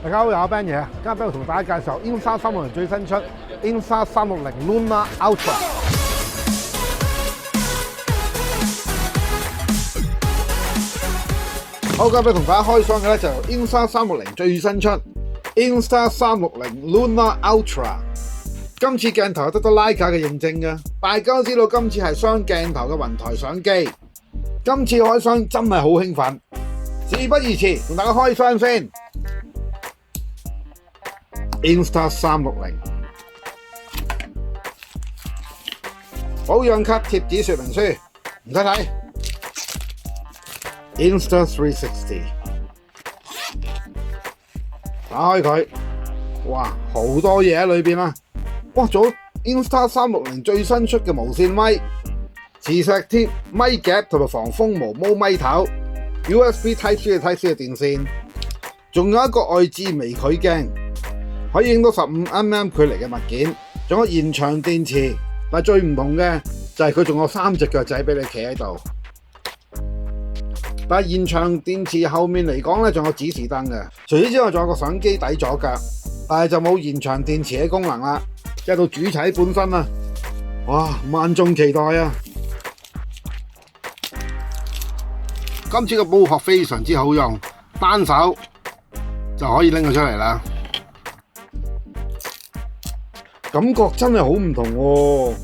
大家好，有 Ben 嘢，今日俾我同大家介紹 Insta 360最新出 Insta 360 Luna Ultra。好，今日俾同大家開箱嘅咧就 Insta 360最新出 Insta 360 Luna Ultra。今次鏡頭得到徠卡嘅認證嘅，大家都知道今次係雙鏡頭嘅雲台相機。今次開箱真係好興奮，事不宜遲，同大家開箱先。Insta 360保養卡貼紙說明書，唔使睇。Insta 360打開佢，哇，好多嘢喺裏邊啊！哇，仲有 Insta 360最新出嘅無線咪、磁石貼、咪夾同埋防風毛毛咪頭、USB Type-C 嘅 Type-C 嘅電線，仲有一個外置微距鏡，可以影到15mm 距離嘅物件，仲有延長電池。但係最唔同嘅就係佢仲有3隻腳仔俾你企喺度。但係延長電池後面嚟講咧，仲有指示燈嘅。除此之外，仲有個相機底座腳，但係就冇延長電池嘅功能啦。即係到主體本身啊！哇，萬眾期待啊！今次嘅保護殼非常之好用，單手就可以拎佢出嚟啦。感覺真係好唔同喎，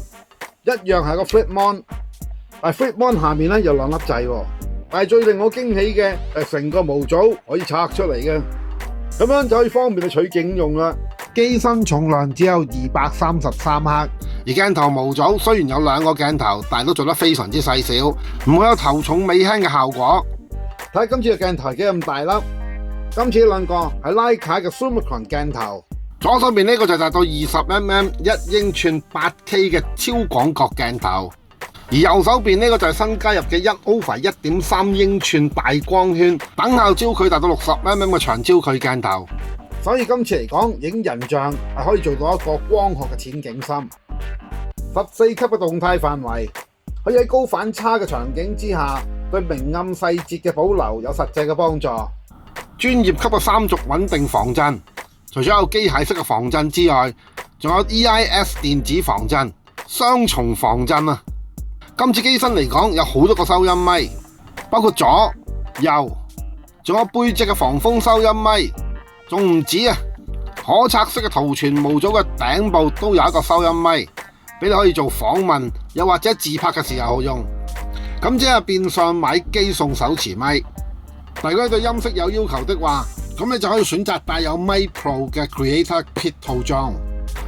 一樣係個 Flip Mon， 但係 Flip Mon 下面咧有2粒掣喎。但係最令我驚喜嘅係成個模組可以拆出嚟嘅，咁樣就可以方便你取景用啦。機身重量只有233克，而鏡頭模組雖然有2個鏡頭，但係都做得非常之細小，唔會有頭重尾輕嘅效果。睇下今次嘅鏡頭幾咁大粒，今次兩個係徠卡嘅 Summicron 鏡頭，左手邊呢個就達到20mm 1英寸 8K 嘅超廣角鏡頭，而右手邊呢個就係新加入嘅1over 1.3英寸大光圈等效焦距達到60mm 嘅長焦距鏡頭。所以今次嚟講，影人像係可以做到一個光學嘅淺景深，14級嘅動態範圍，可以喺高反差嘅場景之下，對明暗細節嘅保留有實際嘅幫助。專業級嘅3軸穩定防震，除咗有機械式嘅防震之外，仲有 EIS 電子防震，雙重防震啊！今次機身嚟講有好多個收音咪，包括左、右，仲有背脊嘅防風收音咪。仲唔止啊！可拆式嘅圖傳模組嘅頂部都有一個收音咪，俾你可以做訪問，又或者自拍嘅時候用。咁即係變相買機送手持咪。但如果你對音色有要求的話，咁你就可以選擇帶有咪 Pro 嘅 Creator Kit 套裝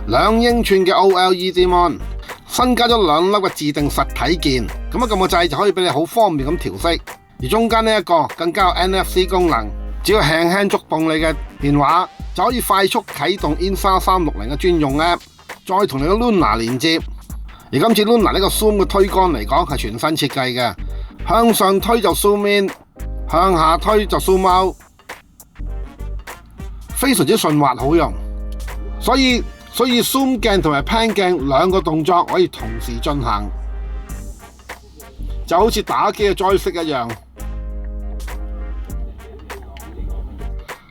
，2英寸嘅 OLED Mon， 新加咗2粒嘅自定實體鍵，咁撳個掣就可以俾你好方便咁調色。而中間呢一個更加有 NFC 功能。只要輕輕觸碰你嘅電話，就可以快速啟動 Insta 360嘅專用 App， 再同你嘅 Luna 連接。而今次 Luna 呢個 Zoom 嘅推桿嚟講係全新設計嘅，向上推就 Zoom In， 向下推就 Zoom Out， 非常之順滑好用。所以 Zoom 鏡同埋 Pan 鏡2個動作可以同時進行，就好似打機嘅 joystick 一樣。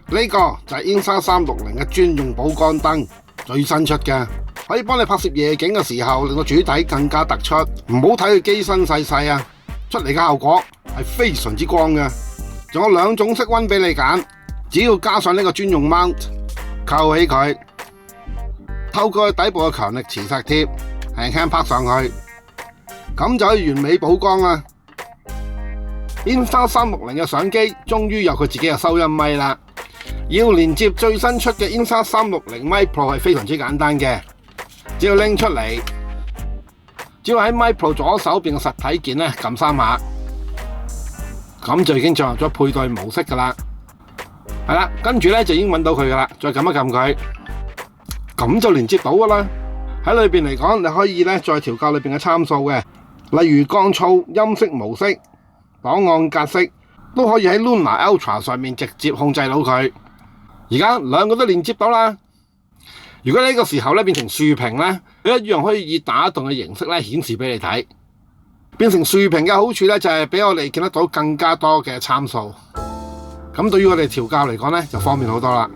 呢個就係 Insta 360嘅專用補光燈，最新出嘅，可以幫你拍攝夜景嘅時候，令到主體更加突出。唔好睇佢機身細細啊，出嚟嘅效果係非常之光嘅。仲有2種色溫俾你揀，只要加上呢個專用 mount， 扣起佢，透過底部嘅強力磁石貼，輕輕拍上去，咁就可以完美補光啦。Insta 360嘅相機終於有佢自己嘅收音咪啦。要連接最新出嘅 Insta 360 咪 Pro 係非常之簡單嘅，只要拎出嚟，只要喺咪 Pro 左手邊嘅實體鍵咧撳3下，咁就已經進入咗配對模式噶啦。係啦，跟住咧就已經揾到佢噶啦，再撳一撳佢，咁就連接到噶啦。喺裏邊嚟講，你可以咧再調校裏邊嘅參數嘅，例如降噪、音色模式、檔案格式，都可以喺 Luna Ultra 上面直接控制到佢。而家2個都連接到啦。如果呢個時候咧變成豎屏咧，佢一樣可以以打動嘅形式咧顯示俾你睇。變成豎屏嘅好處咧就係俾我哋見得到更加多嘅參數。咁對於我哋調校嚟講咧就方便好多啦。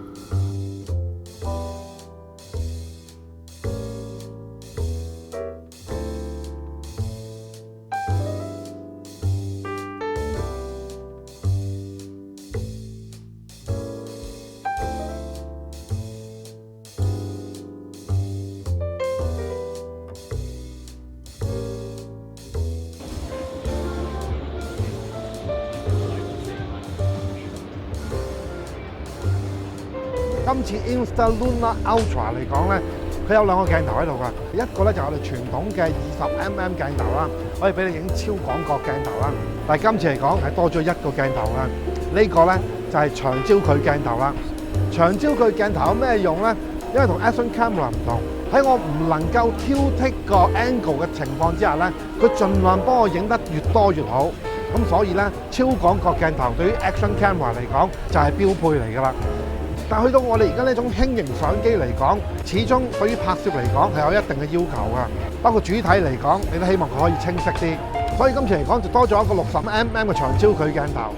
今次 Insta-Luna Ultra 嚟講咧，佢有兩個鏡頭喺度㗎，一個咧就係我哋傳統嘅20mm 鏡頭啦，可以俾你影超廣角鏡頭啦。但係今次嚟講係多咗一個鏡頭㗎，呢個咧就係長焦距鏡頭啦。長焦距鏡頭有咩用咧？因為同 Action Camera 唔同，喺我唔能夠挑剔個 angle 嘅情況之下咧，佢盡量幫我影得越多越好。咁所以咧，超廣角鏡頭對於 Action Camera 嚟講就係標配嚟㗎啦。但去到我哋而家呢種輕型相機嚟講，始終對於拍攝嚟講係有一定嘅要求㗎。包括主體嚟講，你都希望佢可以清晰啲。所以今次嚟講就多咗一個60mm嘅長焦距鏡頭，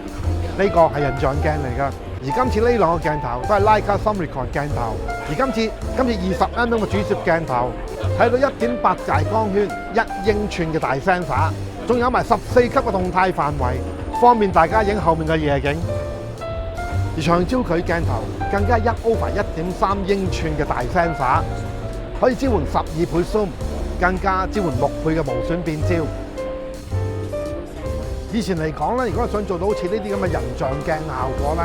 呢個係人像鏡嚟㗎。而今次呢兩個鏡頭都係 Leica Summicron 鏡頭，而今次20mm嘅主攝鏡頭，睇到1.8界光圈、1英寸嘅大 sensor， 仲有埋14級嘅動態範圍，方便大家影後面嘅夜景。而長焦距鏡頭更加1/1.3英寸嘅大 sensor， 可以支援12倍 zoom， 更加支援6倍嘅無損變焦。以前嚟講咧，如果想做到好似呢啲咁嘅人像鏡效果咧，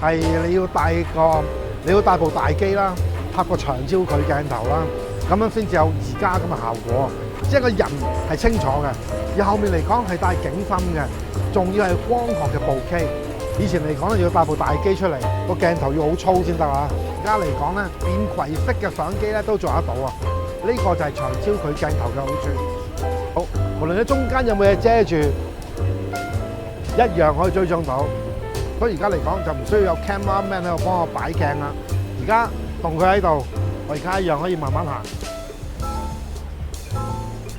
係你要帶部大機啦，拍個長焦距鏡頭啦，咁樣先至有而家咁嘅效果。即係個人係清楚嘅，而後面嚟講係帶景深嘅，仲要係光學嘅部 K。以前嚟講咧，要帶部大機出嚟，個鏡頭要好粗先得啊。而家嚟講咧，便攜式嘅相機咧都做得到啊。呢個就係長焦距鏡頭嘅好處。好，無論你中間有冇嘢遮住，一樣可以追蹤到。所以而家嚟講就唔需要有 cameraman 喺度幫我擺鏡啦。而家同佢喺度，我而家一樣可以慢慢行，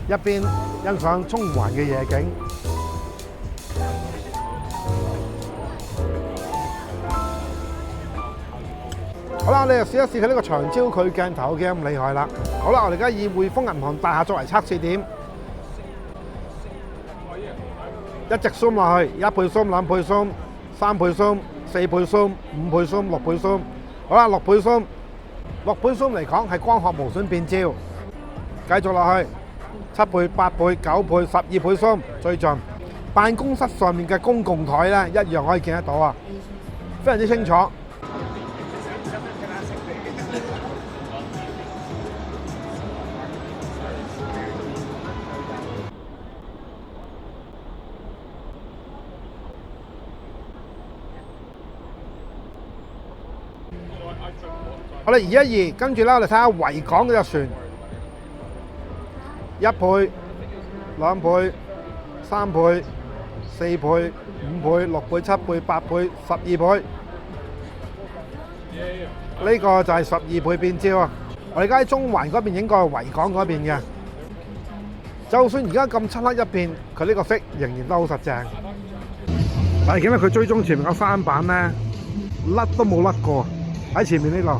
一邊欣賞中環嘅夜景。好啦，你就試一試佢呢個長焦距鏡頭幾咁厲害啦。好啦，我哋而家以匯豐銀行大廈作為測試點，一直 zoom 落去，1倍 zoom、2倍 zoom、3倍 zoom、4倍 zoom、5倍 zoom、6倍 zoom。好啦，6倍 zoom，6倍 zoom 嚟講係光學無損變焦。繼續落去，7倍、8倍、9倍、12倍 zoom 最盡。辦公室上面嘅公共台咧，一樣可以見得到啊，非常之清楚。我哋移一移，跟住咧我哋睇下維港嗰隻船，1倍、2倍、3倍、4倍、5倍、6倍、7倍、8倍、12倍，呢個就係12倍變焦啊！我哋而家喺中環嗰邊影過維港嗰邊嘅，就算而家咁漆黑一片，佢呢個色仍然都好實正。但係見到佢追蹤前面個舢板咧，甩都冇甩過喺前面呢度。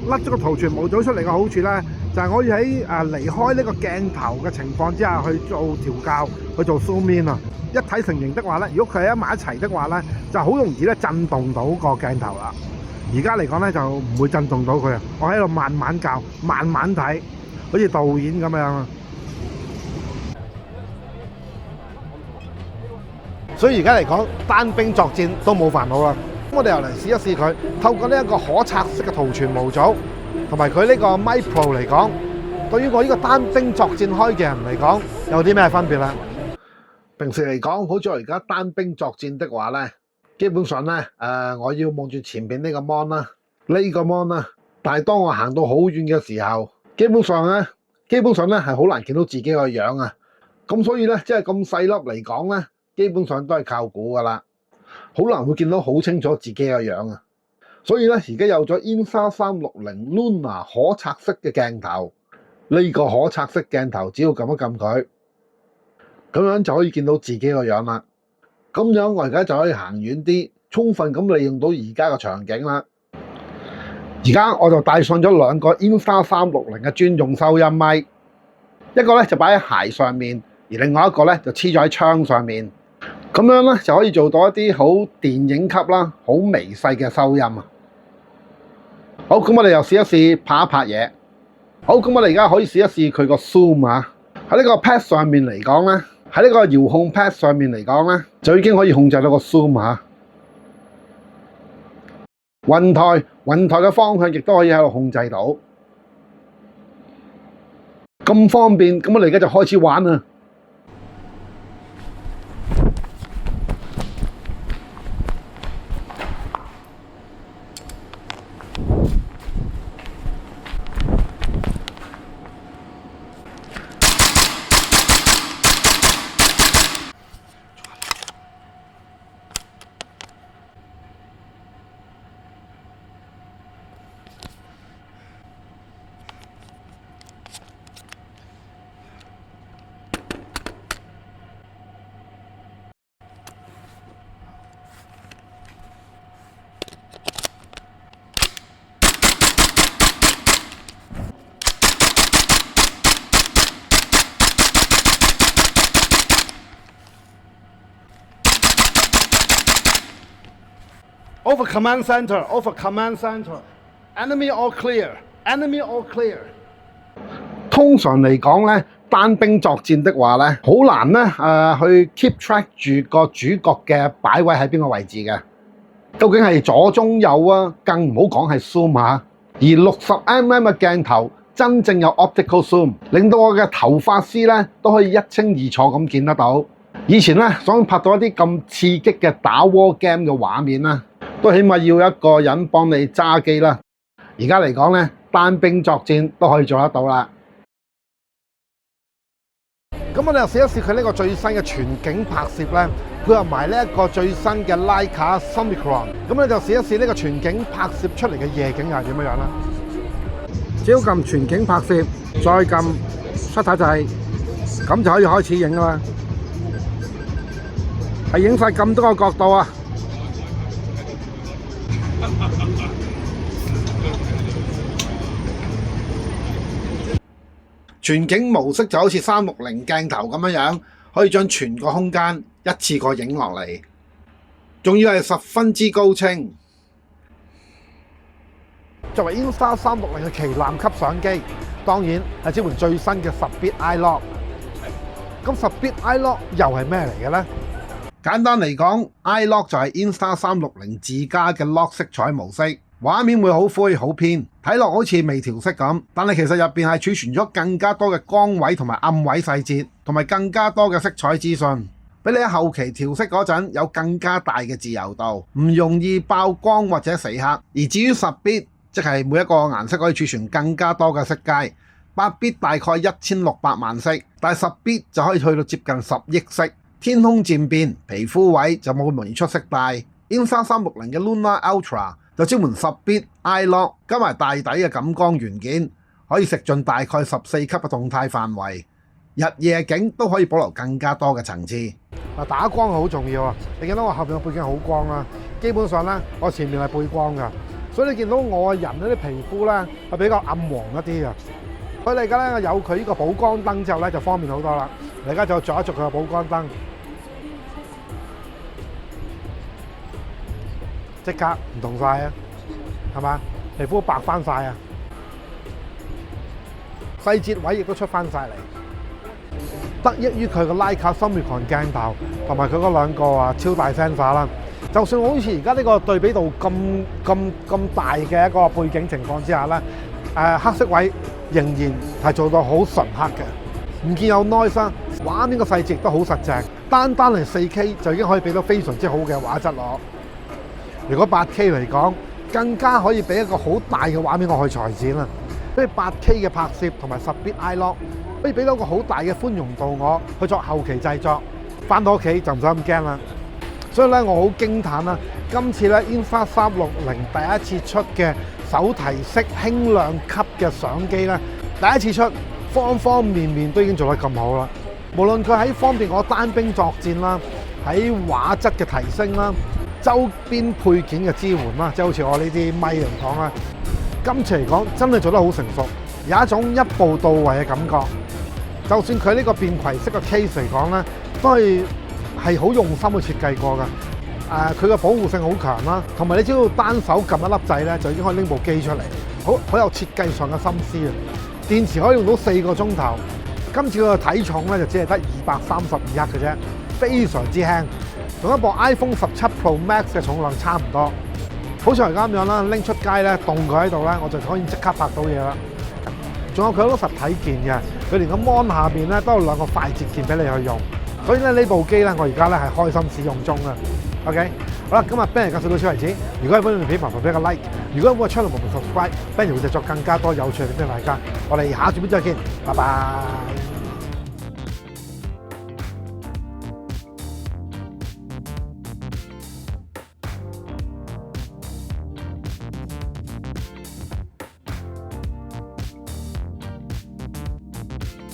甩咗個圖傳模組出嚟嘅好處咧，就係可以喺離開呢個鏡頭嘅情況之下去做調校，去做 zoom in 啊！一體成型的話咧，如果佢喺埋一齊的話咧，就好容易咧震動到個鏡頭啦。而家嚟講咧就唔會震動到佢啊！我喺度慢慢校，慢慢睇，好似導演咁樣啊！所以而家嚟講，單兵作戰都冇煩惱啦。我哋又嚟試一試佢，透過呢一個可拆式嘅圖傳模組，同埋佢呢個 Micro 嚟講，對於我呢個單兵作戰開嘅人嚟講，有啲咩分別咧？平時嚟講，好似我而家單兵作戰的話咧，基本上咧，我要望住前邊呢個 mon 啦，呢個 mon 啦。但係當我行到好遠嘅時候，基本上咧係好難見到自己個樣啊。咁所以咧，即係咁細粒嚟講咧，基本上都係靠估噶啦。好難會見到好清楚自己嘅樣啊！所以咧，而家有咗 Insta360 Luna 可拆式嘅鏡頭，呢個可拆式鏡頭只要撳一撳佢，咁樣就可以見到自己個樣啦。咁樣我而家就可以行遠啲，充分咁利用到而家嘅場景啦。而家我就帶上咗兩個 Insta360嘅專用收音咪，一個咧就擺喺鞋上面，而另外一個咧就黐咗喺窗上面。咁樣咧就可以做到一啲好電影級啦、好微細嘅收音啊！好，咁我哋又試一試拍一拍嘢。好，咁我哋而家可以試一試佢個 zoom 啊！喺呢個 pad 上面嚟講咧，喺呢個遙控 pad 上面嚟講咧，就已經可以控制到個 zoom 啊！雲台嘅方向亦都可以喺度控制到，咁方便。咁我哋而家就開始玩啦。Over command center, over command center. Enemy all clear, enemy all clear. 通常嚟講咧，單兵作戰的話咧，好難咧去 keep track 住個主角嘅擺位喺邊個位置嘅。究竟係左中右啊？更唔好講係 zoom 啊。而60mm 嘅鏡頭真正有 optical zoom， 令到我嘅頭髮絲咧都可以一清二楚咁見得到。以前咧想拍到一啲咁刺激嘅打 war game 嘅畫面啦，都起碼要一個人幫你揸機啦。而家嚟講咧，單兵作戰都可以做得到啦。咁我哋又試一試佢呢個最新嘅全景拍攝咧，配合埋呢一個最新嘅 Leica Summicron。咁你就試一試呢個全景拍攝出嚟嘅夜景係點樣啦。只要撳全景拍攝，再撳 shutter 掣，咁就可以開始影啦。係影晒咁多個角度啊！全景模式就好似360鏡頭咁樣，可以將全個空間一次過影落嚟，仲要係十分之高清。作為 Insta360嘅旗艦級相機，當然係支援最新嘅10bit iLock。咁10bit iLock 又係咩嚟嘅呢？簡單嚟講 ，iLock 就係 Insta360自家嘅 lock 色彩模式。畫面會好灰好偏，睇落好似微調色咁，但係其實入邊係儲存咗更加多嘅光位同埋暗位細節，同埋更加多嘅色彩資訊，俾你喺後期調色嗰陣有更加大嘅自由度，唔容易爆光或者死黑。而至於10bit，即係每一個顏色可以儲存更加多嘅色階，8bit 大概1600萬色，但係10bit就可以去到接近10億色。天空漸變，皮膚位就冇咁容易出色帶。Insta360嘅 Lunar Ultra 就支援10bit iLock， 加埋大底嘅感光元件，可以食盡大概14級嘅動態範圍，日夜景都可以保留更加多嘅層次。打光好重要啊！你見到我後面嘅背景好光啦，基本上咧我前面係背光㗎，所以你見到我嘅人嗰啲皮膚咧係比較暗黃一啲嘅。佢哋而家咧有佢呢個補光燈之後咧就方便好多啦。而家就着一着佢嘅補光燈。即刻唔同晒啊，係嘛？皮膚白翻晒啊，細節位亦都出翻晒嚟。得益於佢個 Leica Summicron 鏡頭同埋佢嗰兩個超大 sensor 啦，就算好似而家呢個對比度咁大嘅一個背景情況之下咧，黑色位仍然係做到好純黑嘅，唔見有 noise 啦。畫面個細節都好實淨，單係 4K 就已經可以俾到非常之好嘅畫質我。如果 8K 嚟講，更加可以俾一個好大嘅畫面我去裁剪啦。所以 8K 嘅拍攝同埋10bit iLock可以俾到個好大嘅寬容度我去作後期製作。翻到屋企就唔使咁驚啦。所以咧，我好驚歎啦！今次咧 Insta360第一次出嘅手提式輕量級嘅相機咧，第一次出，方方面面都已經做得咁好啦。無論佢喺方便我單兵作戰啦，喺畫質嘅提升啦，周邊配件嘅支援啦，即係好似我呢啲咪嚟講啦，今次嚟講真係做得好成熟，有一種一步到位嘅感覺。就算佢呢個便攜式嘅 case 嚟講咧，都係好用心去設計過㗎。佢嘅保護性好強啦，同埋你只要單手撳一粒掣咧，就已經可以拎部機出嚟，好有設計上嘅心思啊！電池可以用到4個鐘頭。今次佢嘅體重咧就只係得232克嘅啫，非常之輕，同一部 iPhone 17 Pro Max 嘅重量差唔多。好似而家咁樣啦，拎出街咧，凍佢喺度咧，我就可以即刻拍到嘢啦。仲有佢好多實體鍵嘅，佢連個 mon 下邊咧都有兩個快捷鍵俾你去用。所以咧呢部機咧，我而家咧係開心使用中啊。OK， 好啦，今日 Ben 介紹到此為止。如果係歡迎片，麻煩俾個 like。如果冇個 channel 麻煩 subscribe，Ben 會製作更加多有趣嘅片俾大家。我哋下次片再見，拜拜。